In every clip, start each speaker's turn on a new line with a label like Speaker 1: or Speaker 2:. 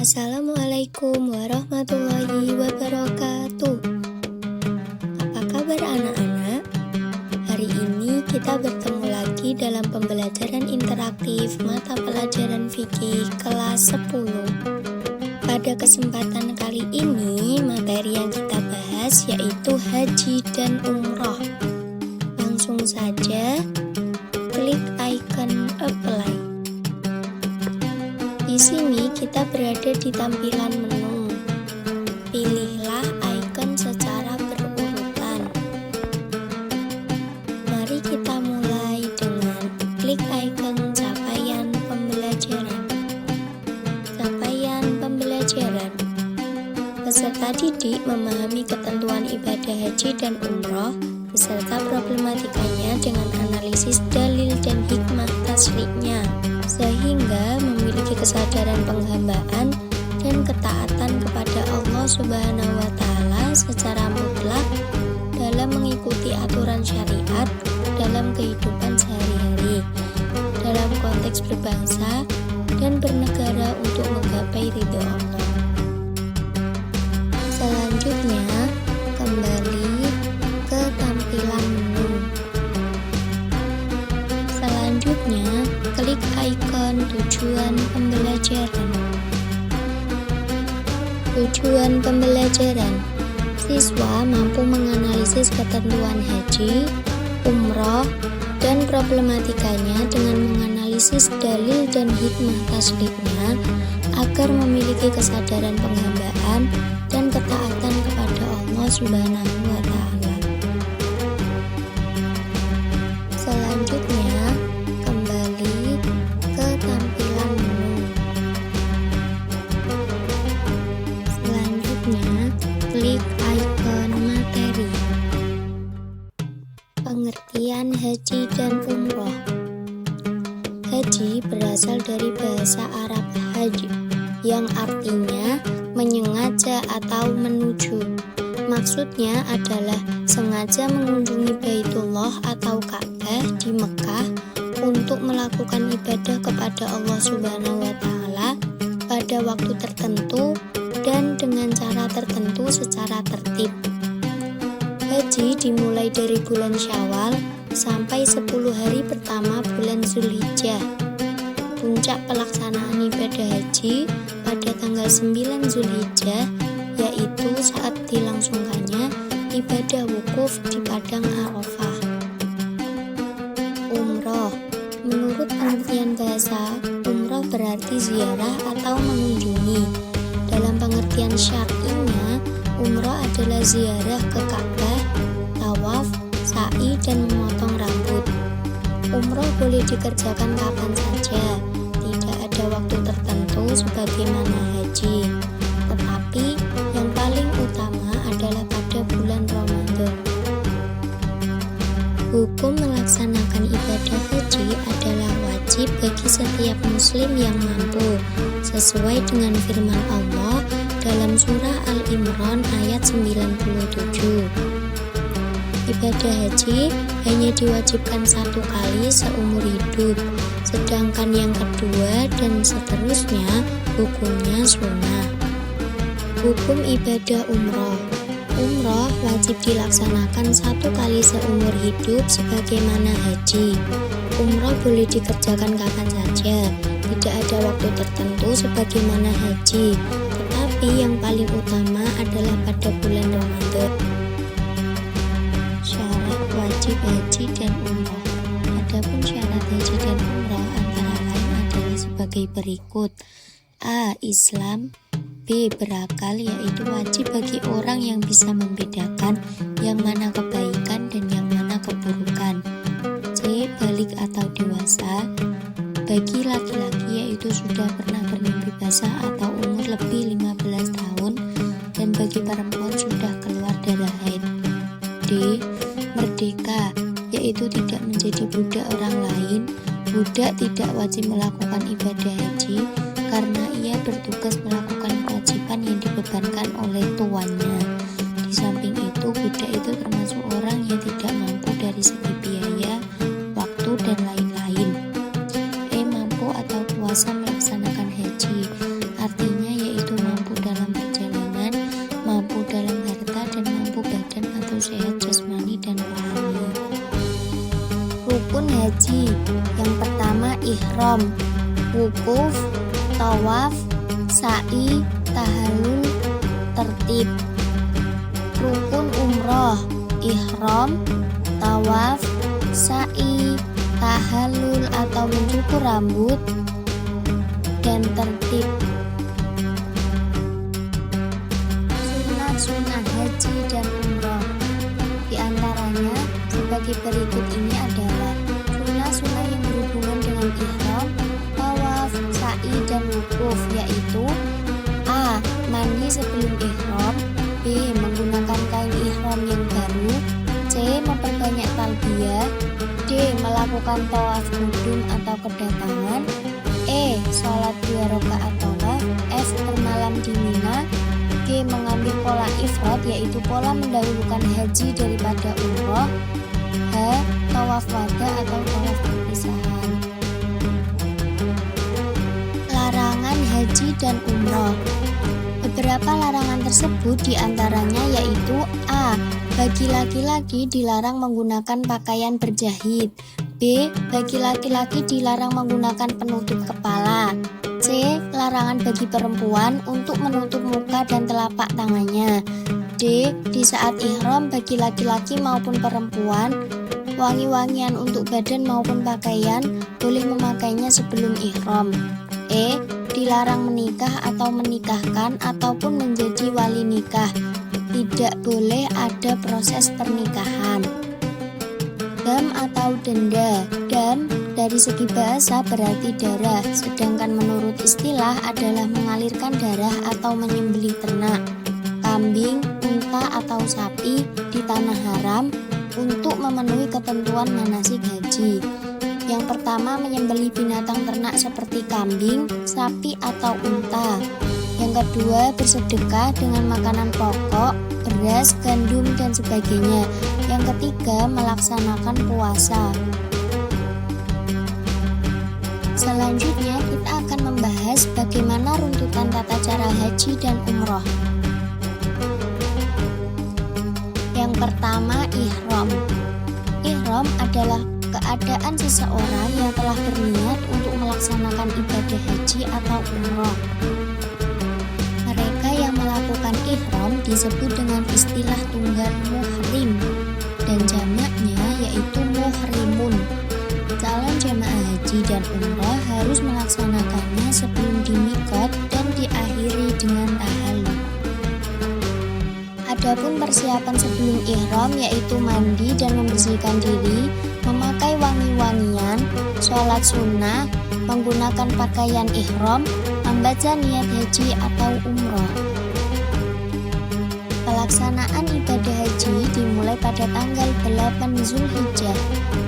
Speaker 1: Assalamualaikum warahmatullahi wabarakatuh. Apa kabar anak-anak? Hari ini kita bertemu lagi dalam pembelajaran interaktif mata pelajaran fikih kelas 10. Pada kesempatan kali ini, materi yang kita bahas yaitu haji dan umroh. Langsung saja, klik icon apply. Di sini kita berada di tampilan menu. Pilihlah icon secara berurutan. Mari kita mulai dengan klik icon capaian pembelajaran. Capaian pembelajaran. Peserta didik memahami ketentuan ibadah haji dan umroh beserta problematikanya dengan analisis dalil dan hikmah tasyriknya, sehingga memiliki kesadaran penghambaan dan ketaatan kepada Allah Subhanahu wa Ta'ala secara mutlak dalam mengikuti aturan syariat dalam kehidupan sehari-hari, dalam konteks berbangsa dan bernegara untuk menggapai ridho Allah. Selanjutnya, kembali ke tampilan menu. Selanjutnya, klik icon tujuan pembelajaran. Tujuan pembelajaran. Siswa mampu menganalisis ketentuan haji, umroh, dan problematikanya dengan menganalisis dalil dan hikmah tasyriknya agar memiliki kesadaran penghambaan dan ketaatan kepada Allah Subhanahu wa Ta'ala. Selanjutnya, kembali ke tampilan menu. Selanjutnya, klik icon materi. Pengertian haji dan umroh. Haji berasal dari bahasa Arab haji, yang artinya menyengaja atau menuju. Maksudnya adalah sengaja mengunjungi Baitullah atau Ka'bah di Mekah untuk melakukan ibadah kepada Allah Subhanahu wa Ta'ala pada waktu tertentu dan dengan cara tertentu secara tertib. Haji dimulai dari bulan Syawal sampai 10 hari pertama bulan Zulhijjah. Puncak pelaksanaan ibadah haji pada tanggal 9 Zulhijjah, yaitu saat dilangsungkannya ibadah wukuf di Padang Arafah. Umroh. Menurut pengertian bahasa, umroh berarti ziarah atau mengunjungi. Dalam pengertian syar'inya, umroh adalah ziarah ke Ka'bah, tawaf, sa'i, dan memotong rambut. Umroh boleh dikerjakan kapan saja, tidak ada waktu tertentu sebagaimana haji. Tetapi yang paling utama adalah pada bulan Ramadan. Hukum melaksanakan ibadah haji adalah wajib bagi setiap muslim yang mampu, sesuai dengan firman Allah dalam surah Al-Imran ayat 97. Ibadah haji hanya diwajibkan satu kali seumur hidup, sedangkan yang kedua dan seterusnya hukumnya sunnah. Hukum ibadah umroh. Umroh wajib dilaksanakan satu kali seumur hidup sebagaimana haji. Umroh boleh dikerjakan kapan saja, tidak ada waktu tertentu sebagaimana haji, tetapi yang paling utama adalah pada bulan Ramadan. Syarat wajib haji dan umroh. Adapun syarat haji dan umroh antara lain adalah sebagai berikut. A. Islam. B. Berakal, yaitu wajib bagi orang yang bisa membedakan yang mana kebaikan dan yang mana keburukan. C. Balik atau dewasa. Bagi laki-laki, yaitu sudah pernah bermimpi basah atau umur lebih 15 tahun, dan bagi perempuan sudah keluar darah haid. D. Merdeka, yaitu tidak menjadi budak orang lain. Budak tidak wajib melakukan ibadah haji karena ia bertugas melakukan kewajiban yang dibebankan oleh tuannya. Di samping itu, budak itu termasuk orang yang tidak mampu dari segi biaya, waktu, dan lain-lain. Mampu atau puasa melaksanakan haji, artinya yaitu ihram, wukuf, tawaf, sa'i, tahallul, tertib. Rukun umroh, ihram, tawaf, sa'i, tahallul atau mencukur rambut, dan tertib. Sunnah haji dan umroh. Di antaranya sebagai berikut ini adalah sunnah-sunnah yang berhubungan dengan ihram, tawaf, sa'i, dan wukuf, yaitu A. Mandi sebelum ihram, B. Menggunakan kain ihram yang baru, C. Memperbanyak talbiyah, D. Melakukan tawaf qudum atau kedatangan, E. Sholat 2 rakaat tawaf, F. Bermalam di Mina, G. Mengambil pola ifrad yaitu pola mendahulukan haji daripada umroh, H. Tawaf wada atau tawaf perpisahan. Larangan haji dan umroh. Beberapa larangan tersebut diantaranya yaitu A. Bagi laki-laki dilarang menggunakan pakaian berjahit, B. Bagi laki-laki dilarang menggunakan penutup kepala, C. Larangan bagi perempuan untuk menutup muka dan telapak tangannya, D. Di saat ihram bagi laki-laki maupun perempuan, wangi-wangian untuk badan maupun pakaian boleh memakainya sebelum ihram, E. Dilarang menikah atau menikahkan ataupun menjadi wali nikah, tidak boleh ada proses pernikahan. Dam atau denda. Dam dari segi bahasa berarti darah, sedangkan menurut istilah adalah mengalirkan darah atau menyembelih ternak, kambing, unta atau sapi di tanah haram untuk memenuhi ketentuan manasik haji. Yang pertama, menyembelih binatang ternak seperti kambing, sapi atau unta. Yang kedua, bersedekah dengan makanan pokok, beras, gandum, dan sebagainya. Yang ketiga, melaksanakan puasa. Selanjutnya, kita akan membahas bagaimana runtutan tata cara haji dan umroh. Yang pertama, ihram. Ihram adalah keadaan seseorang yang telah berniat untuk melaksanakan ibadah haji atau umroh. Mereka yang melakukan ihram disebut dengan istilah tunggal muhrim dan jamaknya yaitu muhrimun. Calon jemaah haji dan umroh harus melaksanakannya sebelum di miqat dan diakhiri dengan tahallul. Adapun persiapan sebelum ihram yaitu mandi dan membersihkan diri, memakai wangi-wangian, sholat sunnah, menggunakan pakaian ihram, membaca niat haji atau umroh. Pelaksanaan ibadah haji dimulai pada tanggal 8 Zulhijjah.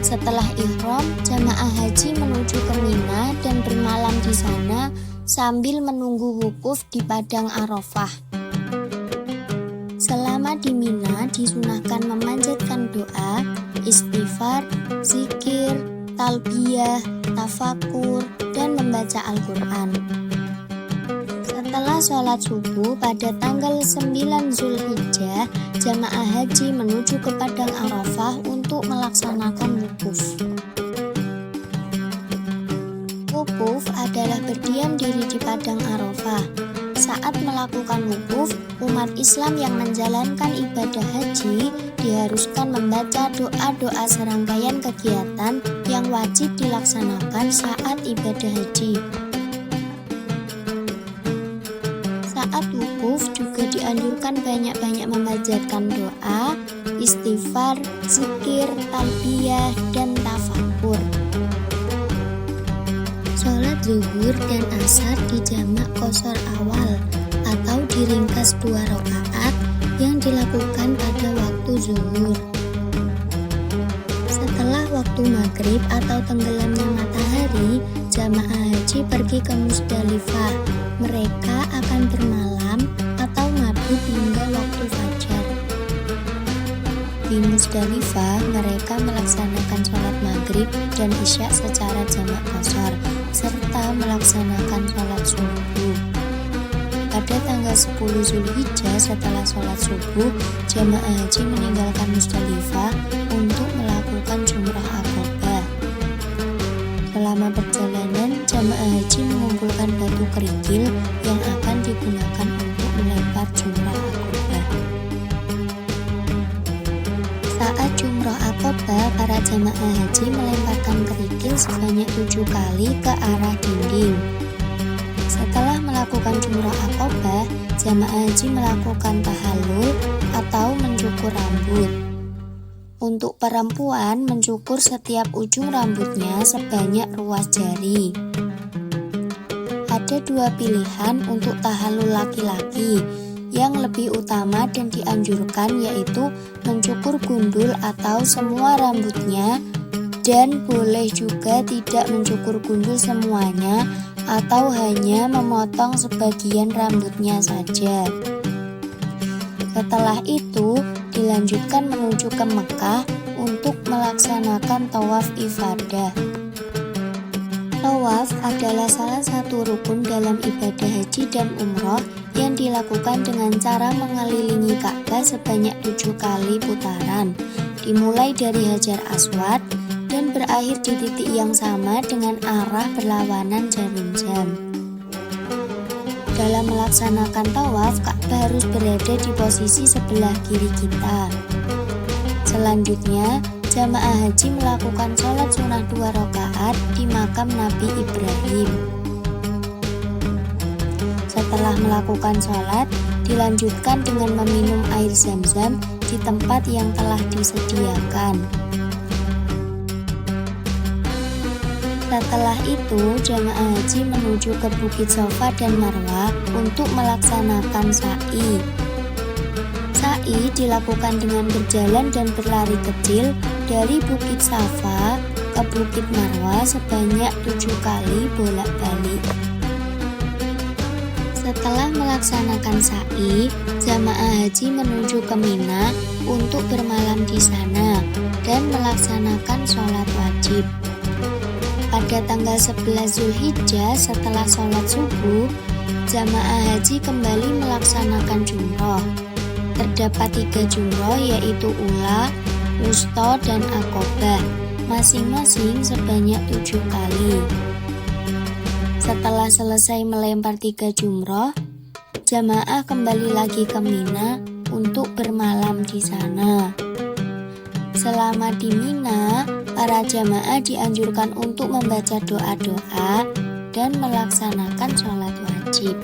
Speaker 1: Setelah ihram, jamaah haji menuju ke Mina dan bermalam di sana sambil menunggu wukuf di padang Arafah. Selama di Mina disunahkan memanjatkan doa, istighfar, zikir, talbiyah, tafakur, dan membaca Al-Quran. Setelah sholat subuh pada tanggal 9 Zulhijjah, jamaah haji menuju ke padang Arafah untuk melaksanakan wukuf. Wukuf adalah berdiam diri di padang Arafah. Saat melakukan wukuf, umat Islam yang menjalankan ibadah haji diharuskan membaca doa-doa serangkaian kegiatan yang wajib dilaksanakan saat ibadah haji. Saat wukuf juga dianjurkan banyak-banyak memanjatkan doa, istighfar, zikir, talbiyah, dan tafakur. Sholat zuhur dan asar dijamak qashar awal atau diringkas 2 rakaat yang dilakukan pada waktu zuhur. Setelah waktu maghrib atau tenggelamnya matahari, jamaah haji pergi ke Musdalifah. Mereka akan bermalam atau mabit hingga waktu fajar. Di Musdalifah, mereka melaksanakan sholat maghrib dan isya secara jamak qashar, serta melaksanakan sholat subuh. Pada tanggal 10 Zulhijjah setelah sholat subuh, jamaah haji meninggalkan Musdalifah untuk melakukan jumrah Aqabah. Selama perjalanan, jamaah haji mengumpulkan batu kerikil yang akan digunakan untuk melempar jumrah Aqobah. Saat jumrah Aqobah, para jamaah haji melemparkan kerikil sebanyak 7 kali ke arah dinding. Setelah melakukan jumrah Aqobah, jamaah haji melakukan tahallul atau mencukur rambut. Untuk perempuan, mencukur setiap ujung rambutnya sebanyak ruas jari. Ada 2 pilihan untuk tahallul laki-laki. Yang lebih utama dan dianjurkan yaitu mencukur gundul atau semua rambutnya, dan boleh juga tidak mencukur gundul semuanya atau hanya memotong sebagian rambutnya saja. Setelah itu dilanjutkan menuju ke Mekah untuk melaksanakan tawaf ifadah. Tawaf adalah salah satu rukun dalam ibadah haji dan umroh yang dilakukan dengan cara mengelilingi Ka'bah sebanyak 7 kali putaran, dimulai dari Hajar Aswad dan berakhir di titik yang sama dengan arah berlawanan jarum jam. Dalam melaksanakan tawaf, Ka'bah harus berada di posisi sebelah kiri kita. Selanjutnya, jamaah haji melakukan sholat sunnah 2 rakaat di makam Nabi Ibrahim. Setelah melakukan sholat, dilanjutkan dengan meminum air zam-zam di tempat yang telah disediakan. Setelah itu, jamaah haji menuju ke Bukit Safa dan Marwah untuk melaksanakan sa'i. Sa'i dilakukan dengan berjalan dan berlari kecil dari Bukit Safa ke Bukit Marwah sebanyak 7 kali bolak-balik. Setelah melaksanakan sa'i, jamaah haji menuju ke Mina untuk bermalam di sana dan melaksanakan sholat wajib. Pada tanggal 11 Zulhijjah setelah sholat subuh, jamaah haji kembali melaksanakan jumroh. Terdapat 3 jumroh yaitu Ula, Wusta, dan Aqobah, masing-masing sebanyak 7 kali. Setelah selesai melempar 3 jumroh, jamaah kembali lagi ke Mina untuk bermalam di sana. Selama di Mina, para jamaah dianjurkan untuk membaca doa-doa dan melaksanakan sholat wajib.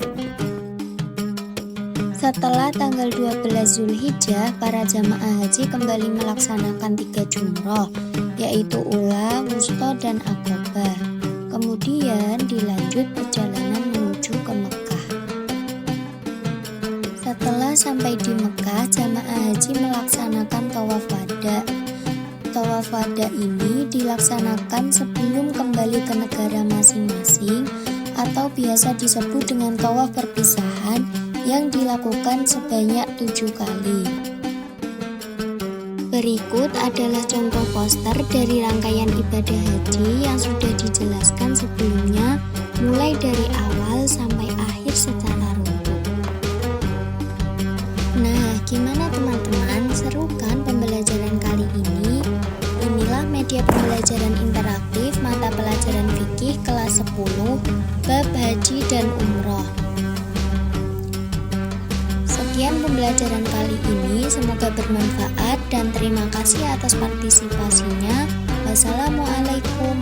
Speaker 1: Setelah tanggal 12 Zulhijjah, para jamaah haji kembali melaksanakan 3 jumroh, yaitu Ula, Wusta, dan Aqobah. Kemudian dilanjut perjalanan menuju ke Mekah. Setelah sampai di Mekah, jamaah haji melaksanakan tawaf wada. Tawaf wada ini dilaksanakan sebelum kembali ke negara masing-masing atau biasa disebut dengan tawaf perpisahan yang dilakukan sebanyak 7 kali. Berikut adalah contoh poster dari rangkaian ibadah haji yang sudah dijelaskan sebelumnya, mulai dari awal sampai akhir secara runtut. Nah, gimana teman-teman? Seru kan pembelajaran kali ini? Inilah media pembelajaran interaktif mata pelajaran fikih kelas 10, bab haji dan umroh. Sekian pembelajaran kali ini, semoga bermanfaat dan terima kasih atas partisipasinya. Wassalamualaikum.